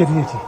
ശരി ചേച്ചി.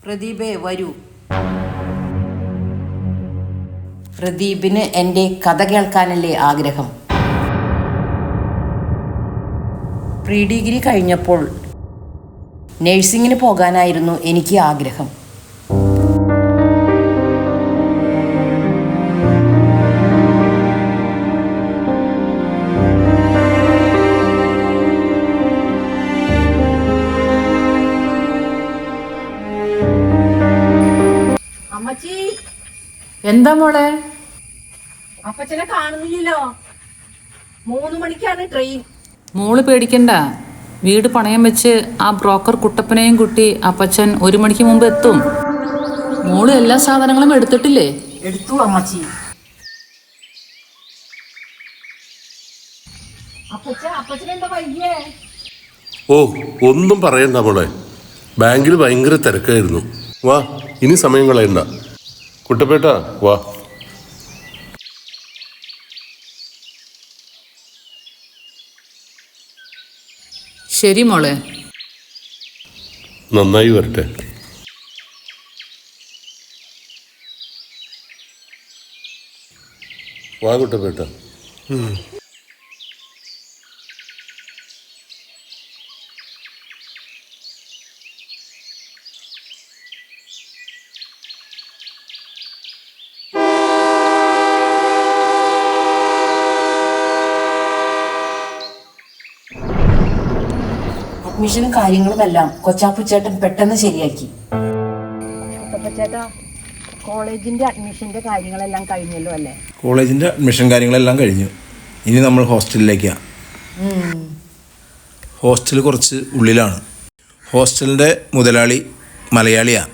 പ്രദീപേ വരൂ. പ്രദീപിന് എൻ്റെ കഥ കേൾക്കാനല്ലേ ആഗ്രഹം. പ്രീ ഡിഗ്രി കഴിഞ്ഞപ്പോൾ നഴ്സിങ്ങിന് പോകാനായിരുന്നു എനിക്ക് ആഗ്രഹം. അമ്മച്ചി, എന്താ മോളെ? അപ്പച്ചനെ കാണുന്നില്ലല്ലോ. 3 മണിക്കാണ് ട്രെയിൻ. മോള് പേടിക്കണ്ട. വീട് പണയം വെച്ച് ആ ബ്രോക്കർ കുട്ടപ്പനെയും കുട്ടി അപ്പച്ചൻ 1 മണിക്ക് മുമ്പ് എത്തും. മോള് എല്ലാ സാധനങ്ങളും എടുത്തിട്ടില്ലേ? എടുത്തു അമ്മച്ചി. അപ്പച്ചനെന്താ വൈകിയേ? ഓ, ഒന്നും പറയണ്ട മോളെ. ബാങ്കിൽ ഭയങ്കര തിരക്കായിരുന്നു. വാ, ഇനി സമയം കളയണ്ട. കുട്ടപ്പേട്ട വാ. ശരി മോളെ. നന്നായി വരട്ടെ. വാ കുട്ടപ്പേട്ട. അഡ്മിഷനും കാര്യങ്ങളുമെല്ലാം കൊച്ചാപ്പുച്ചേട്ടൻ പെട്ടെന്ന് ശരിയാക്കി. കോളേജിന്റെ അഡ്മിഷന്റെ കാര്യങ്ങളെല്ലാം കഴിഞ്ഞല്ലോ അല്ലേ? കോളേജിന്റെ അഡ്മിഷൻ കാര്യങ്ങളെല്ലാം കഴിഞ്ഞു. ഇനി നമ്മൾ ഹോസ്റ്റലിലേക്കാണ്. ഹോസ്റ്റൽ കുറച്ച് ഉള്ളിലാണ്. ഹോസ്റ്റലിന്റെ മുതലാളി മലയാളിയാണ്.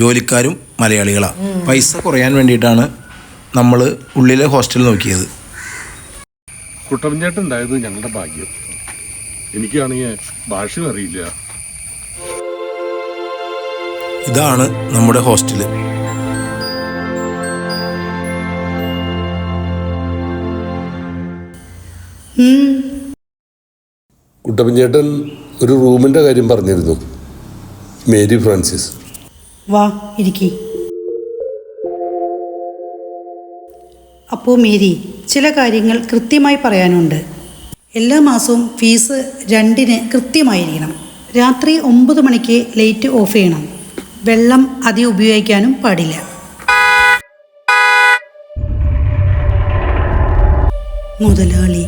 ജോലിക്കാരും മലയാളികളാണ്. പൈസ കുറയാൻ വേണ്ടിയിട്ടാണ് നമ്മൾ ഉള്ളിലെ ഹോസ്റ്റൽ നോക്കിയത്. കുട്ടപ്പൻചേട്ടൻ ഉണ്ടായത് ഞങ്ങളുടെ ഭാഗ്യം. എനിക്കാണെങ്കിൽ ഭാഷയും അറിയില്ല. ഇതാണ് നമ്മുടെ ഹോസ്റ്റല്. കുട്ടപ്പൻചേട്ടൻ ഒരു റൂമിന്റെ കാര്യം പറഞ്ഞിരുന്നു. Mary Francis. വാ ഇരിക്കി. അപ്പോൾ മേരി, ചില കാര്യങ്ങൾ കൃത്യമായി പറയാനുണ്ട്. എല്ലാ മാസവും ഫീസ് 2-ന് കൃത്യമായിരിക്കണം. രാത്രി 9 മണിക്ക് ലൈറ്റ് ഓഫ് ചെയ്യണം. വെള്ളം അധികം ഉപയോഗിക്കാനും പാടില്ല. മുതലാളി.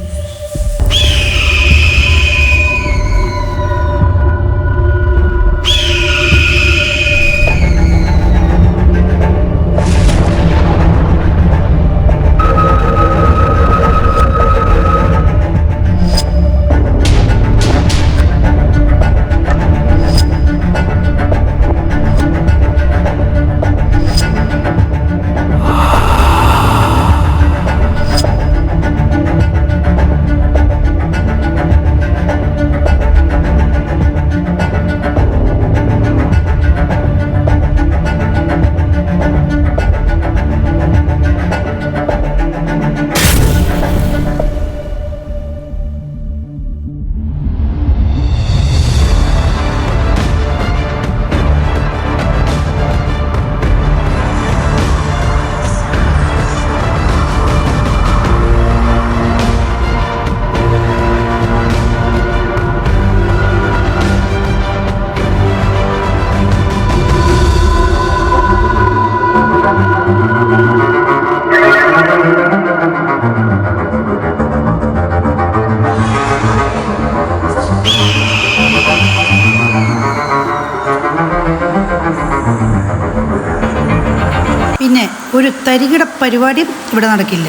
പിന്നെ ഒരു തരികിട പരിപാടിയും ഇവിടെ നടക്കില്ല.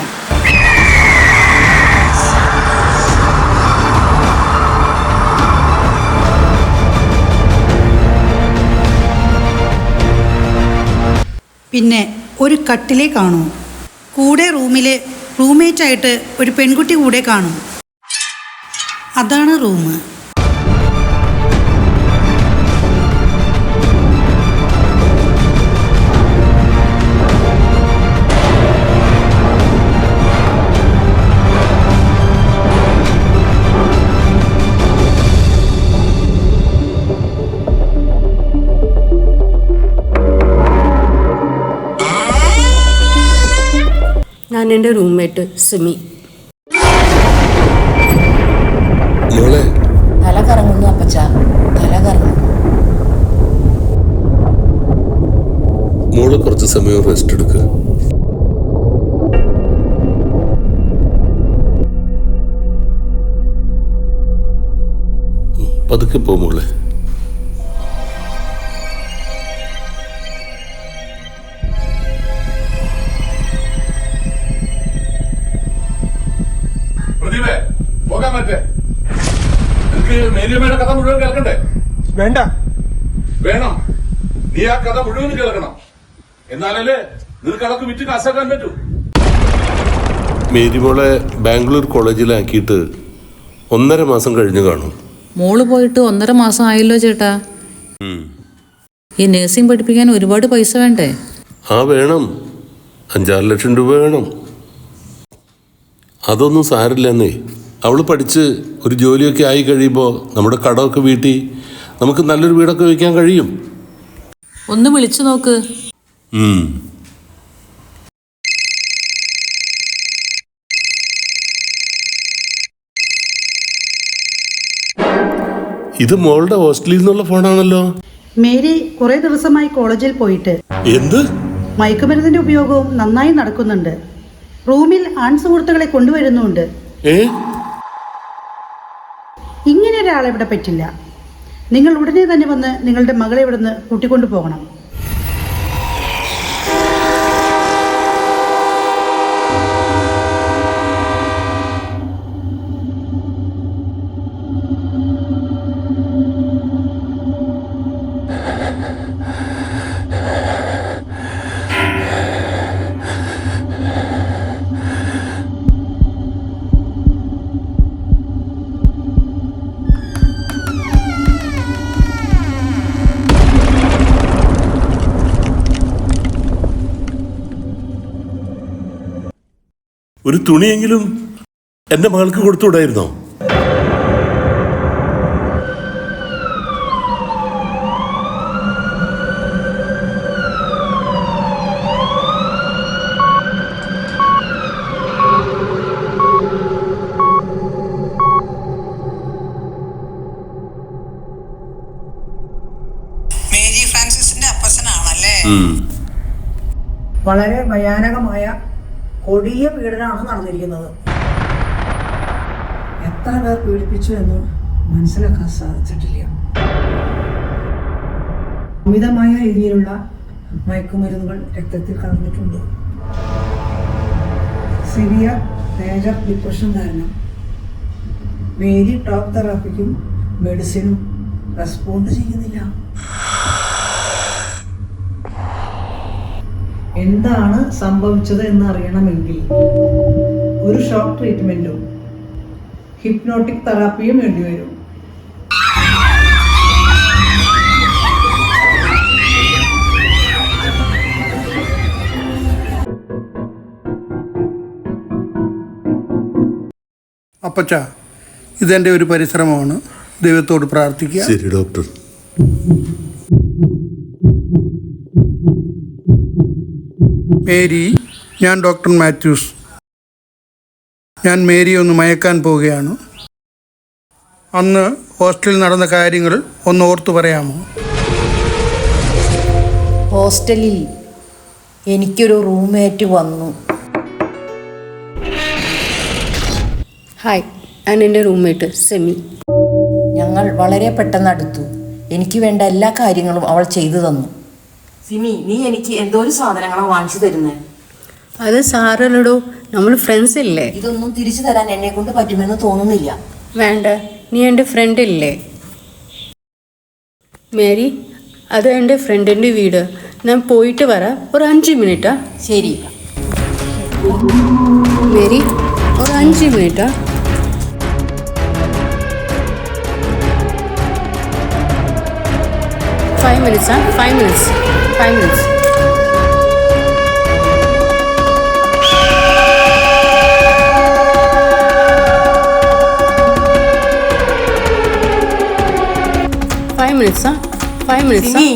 പിന്നെ ഒരു കട്ടിലേ കാണൂ. കൂടെ റൂമിലെ റൂംമേറ്റായിട്ട് ഒരു പെൺകുട്ടി കൂടെ കാണും. അതാണ് റൂം. ആൻഡ് എൻ്റെ റൂംമേറ്റ് സിമി. മോളെ തല കറങ്ങുന്നു അപ്പച്ച, തല കറങ്ങുന്നു. മോള് കുറച്ച് സമയം റെസ്റ്റ് എടുക്കുക. പതുക്കെ പോ മോളെ. പോകാൻ പറ്റേ? നിനക്ക് മേരിയമ്മയുടെ കഥ മുഴുവൻ കേൾക്കണ്ടേ? വേണ്ട. വേണം. നീ ആ കഥ മുഴുവൻ കേൾക്കണം. എന്നാലല്ലേ നിനക്ക് അതൊക്കെ വിറ്റ് കാശാക്കാൻ പറ്റൂ. മേരി മോളെ ബാംഗ്ലൂർ കോളേജിലാക്കിയിട്ട് 1.5 മാസം കഴിഞ്ഞു കാണും. മോള് പോയിട്ട് 1.5 മാസം ആയല്ലോ ചേട്ടാ. ഈ നഴ്സിംഗ് പഠിപ്പിക്കാൻ ഒരുപാട് പൈസ വേണ്ടേ? ആ വേണം. 5-6 ലക്ഷം രൂപ വേണം. അതൊന്നും സാരില്ലെന്നേ. അവള് പഠിച്ച് ഒരു ജോലിയൊക്കെ ആയി കഴിയുമ്പോൾ നമ്മുടെ കടമൊക്കെ വീട്ടി നമുക്ക് നല്ലൊരു വീടൊക്കെ വയ്ക്കാൻ കഴിയും. ഒന്ന് വിളിച്ചു നോക്ക്. ഇത് മോളുടെ ഹോസ്റ്റലിൽ നിന്നുള്ള ഫോണാണല്ലോ. മേരി കുറേ ദിവസമായി കോളേജിൽ പോയിട്ട് എന്ത്? മയക്കുമരുന്നിന്റെ ഉപയോഗവും നന്നായി നടക്കുന്നുണ്ട്. റൂമിൽ ആൺ സുഹൃത്തുക്കളെ കൊണ്ടുവരുന്നുണ്ട്. ഇങ്ങനെ ഒരാളെ ഇവിടെ പറ്റില്ല. നിങ്ങൾ ഉടനെ തന്നെ വന്ന് നിങ്ങളുടെ മകളെ ഇവിടെ നിന്ന് കൂട്ടിക്കൊണ്ടു പോകണം. ഒരു തുണിയെങ്കിലും എന്റെ മകൾക്ക് കൊടുത്തുകൂടായിരുന്നോ? മേരി ഫ്രാൻസിസിന്റെ അപ്പച്ചനാണല്ലേ? വളരെ ഭയാനകമായ കൊടിയ പീഡനമാണ് നടന്നിരിക്കുന്നത്. എത്ര പേർ പീഡിപ്പിച്ചു എന്ന് മനസ്സിലാക്കാൻ സാധിച്ചിട്ടില്ല. അമിതമായ രീതിയിലുള്ള മയക്കുമരുന്നുകൾ രക്തത്തിൽ കലർന്നിട്ടുണ്ട്. സിവിയർ മേജർ ഡിപ്രഷൻ കാരണം മേരി ടോക്ക് തെറാപ്പിക്കും മെഡിസിനും റെസ്പോണ്ട് ചെയ്യുന്നില്ല. എന്താണ് സംഭവിച്ചത് എന്ന് അറിയണമെങ്കിൽ ഒരു ഷോക്ക് ട്രീറ്റ്മെന്റും ഹിപ്നോട്ടിക് തെറാപ്പിയും വേണ്ടിവരും. അപ്പച്ച, ഇതെൻ്റെ ഒരു പരിശ്രമമാണ്. ദൈവത്തോട് പ്രാർത്ഥിക്കുക. ശരി ഡോക്ടർ. മേരി, ഞാൻ ഡോക്ടർ മാത്യൂസ്. ഞാൻ മേരിയെ ഒന്ന് മയക്കാൻ പോവുകയാണ്. അന്ന് ഹോസ്റ്റലിൽ നടന്ന കാര്യങ്ങൾ ഒന്ന് ഓർത്തു പറയാമോ? ഹോസ്റ്റലിൽ എനിക്കൊരു റൂംമേറ്റ് വന്നു. ഹായ്, ആൻഡ് എൻ്റെ റൂംമേറ്റ് സിമി. ഞങ്ങൾ വളരെ പെട്ടെന്ന് അടുത്തു. എനിക്ക് വേണ്ട എല്ലാ കാര്യങ്ങളും അവൾ ചെയ്തു തന്നു. സിമി, നീ എനിക്ക് എന്തോരു സാധനങ്ങളാണ് വാങ്ങിച്ചു തരുന്നത്? അത് സാരല്ലടോ, നമ്മൾ ഫ്രണ്ട്സ് ഇല്ലേ? ഇതൊന്നും തിരിച്ചു തരാൻ എന്നെ കൊണ്ട് പറ്റുമെന്ന് തോന്നുന്നില്ല. വേണ്ട, നീ എൻ്റെ ഫ്രണ്ട് ഇല്ലേ? മേരി, അത് എൻ്റെ ഫ്രണ്ടിൻ്റെ വീട്. ഞാൻ പോയിട്ട് വരാം, ഒരു 5 മിനിറ്റാ. ശരി മേരി, ഒരു 5 മിനിറ്റാ. Five minutes. 5 minutes. 5 minutes. Simi,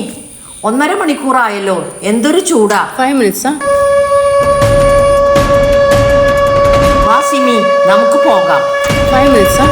1.5 മണിക്കൂറായല്ലോ. എന്തൊരു ചൂടാ. 5 minutes. സിമി, നമുക്ക് പോകാം. 5 minutes, huh?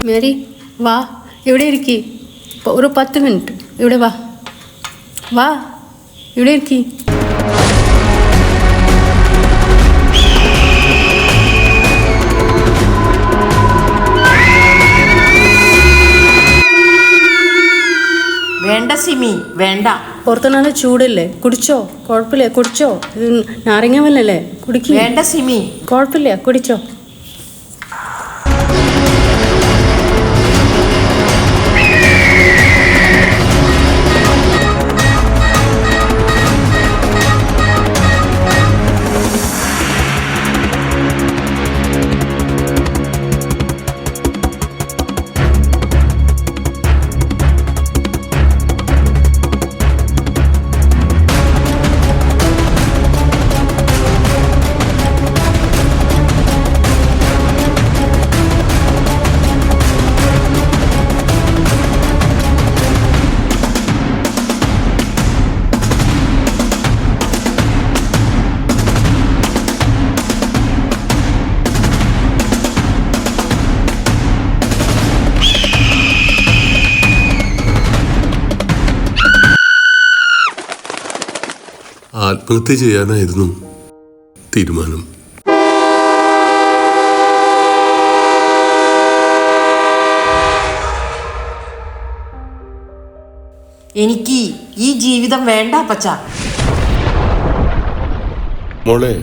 മേരി വാ, ഇവിടെ ഇരിക്കി. ഒരു 10 മിനിറ്റ് ഇവിടെ വാ. വാ, ഇവിടെ ഇരിക്കി. വേണ്ട സിമി, വേണ്ട. പുറത്ത് നല്ല ചൂടല്ലേ, കുടിച്ചോ, കുഴപ്പമില്ല, കുടിച്ചോ. ഇത് നാരങ്ങ വെള്ളല്ലേ, കുടിക്കി. വേണ്ട സിമി. കുഴപ്പമില്ല, കുടിച്ചോ. ആത്മഹത്യ ചെയ്യാനായിരുന്നു തീരുമാനം. എനിക്ക് ഈ ജീവിതം വേണ്ട അപ്പച്ച. മോളെ,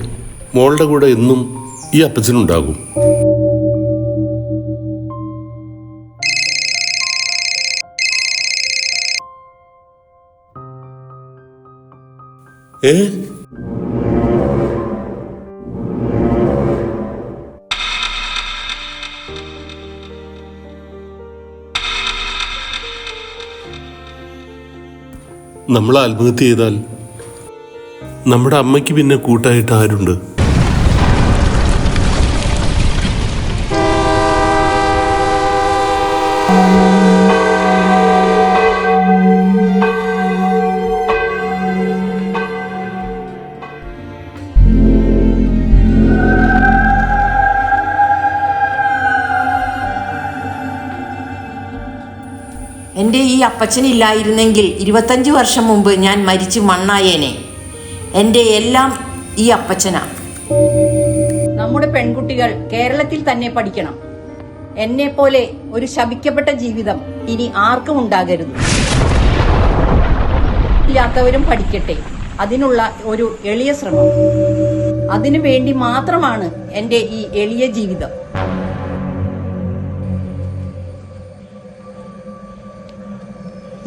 മോളുടെ കൂടെ എന്നും ഈ അപ്പച്ചനുണ്ടാകും. ഏ നമ്മൾ ആത്മഹത്യ ചെയ്താൽ നമ്മുടെ അമ്മയ്ക്ക് പിന്നെ കൂട്ടായിട്ട് ആരുണ്ട്? എൻ്റെ ഈ അപ്പച്ചനില്ലായിരുന്നെങ്കിൽ 25 വർഷം മുമ്പ് ഞാൻ മരിച്ച് മണ്ണായേനെ. എൻ്റെ എല്ലാം ഈ അപ്പച്ചനാ. നമ്മുടെ പെൺകുട്ടികൾ കേരളത്തിൽ തന്നെ പഠിക്കണം. എന്നെ പോലെ ഒരു ശപിക്കപ്പെട്ട ജീവിതം ഇനി ആർക്കും ഉണ്ടാകരുത്. ഇല്ലാത്തവരും പഠിക്കട്ടെ. അതിനുള്ള ഒരു എളിയ ശ്രമം. അതിനു വേണ്ടി മാത്രമാണ് എൻ്റെ ഈ എളിയ ജീവിതം.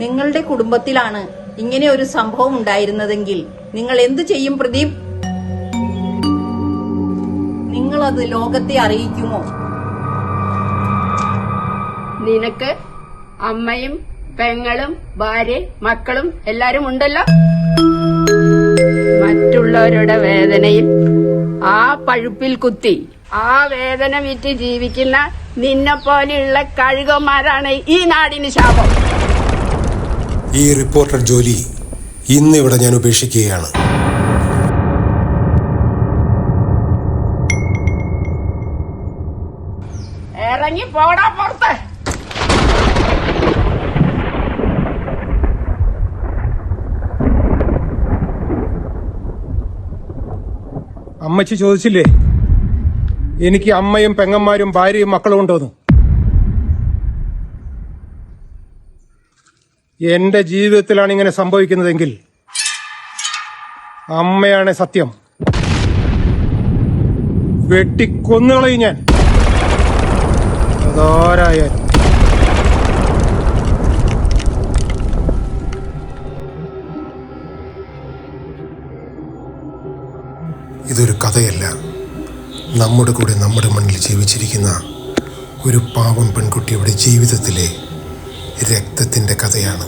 നിങ്ങളുടെ കുടുംബത്തിലാണ് ഇങ്ങനെ ഒരു സംഭവം ഉണ്ടായിരുന്നതെങ്കിൽ നിങ്ങൾ എന്തു ചെയ്യും പ്രദീപ്? നിങ്ങളത് ലോകത്തെ അറിയിക്കുമോ? നിനക്ക് അമ്മയും പെങ്ങളും ഭാര്യ മക്കളും എല്ലാരും ഉണ്ടല്ലോ. മറ്റുള്ളവരുടെ വേദനയിൽ ആ പഴുപ്പിൽ കുത്തി ആ വേദന വിറ്റ് ജീവിക്കുന്ന നിന്നെ പോലെയുള്ള കഴുകന്മാരാണ് ഈ നാടിന് ശാപം. ഈ റിപ്പോർട്ടർ ജോലി ഇന്നിവിടെ ഞാൻ ഉപേക്ഷിക്കുകയാണ്. ഇറങ്ങി പോടാ പുറത്ത്. അമ്മച്ചി ചോദിച്ചില്ലേ എനിക്ക് അമ്മയും പെങ്ങന്മാരും ഭാര്യയും മക്കളും ഉണ്ടോന്ന്? എന്റെ ജീവിതത്തിലാണ് ഇങ്ങനെ സംഭവിക്കുന്നതെങ്കിൽ അമ്മയാണ് സത്യം. വെട്ടിക്കൊന്നുകളയും ഞാൻ, അതാരായാലും. ഇതൊരു കഥയല്ല, നമ്മുടെ കൂടെ നമ്മുടെ മണ്ണിൽ ജീവിച്ചിരിക്കുന്ന ഒരു പാവം പെൺകുട്ടിയുടെ ജീവിതത്തിലെ രക്തത്തിൻ്റെ കഥയാണ്.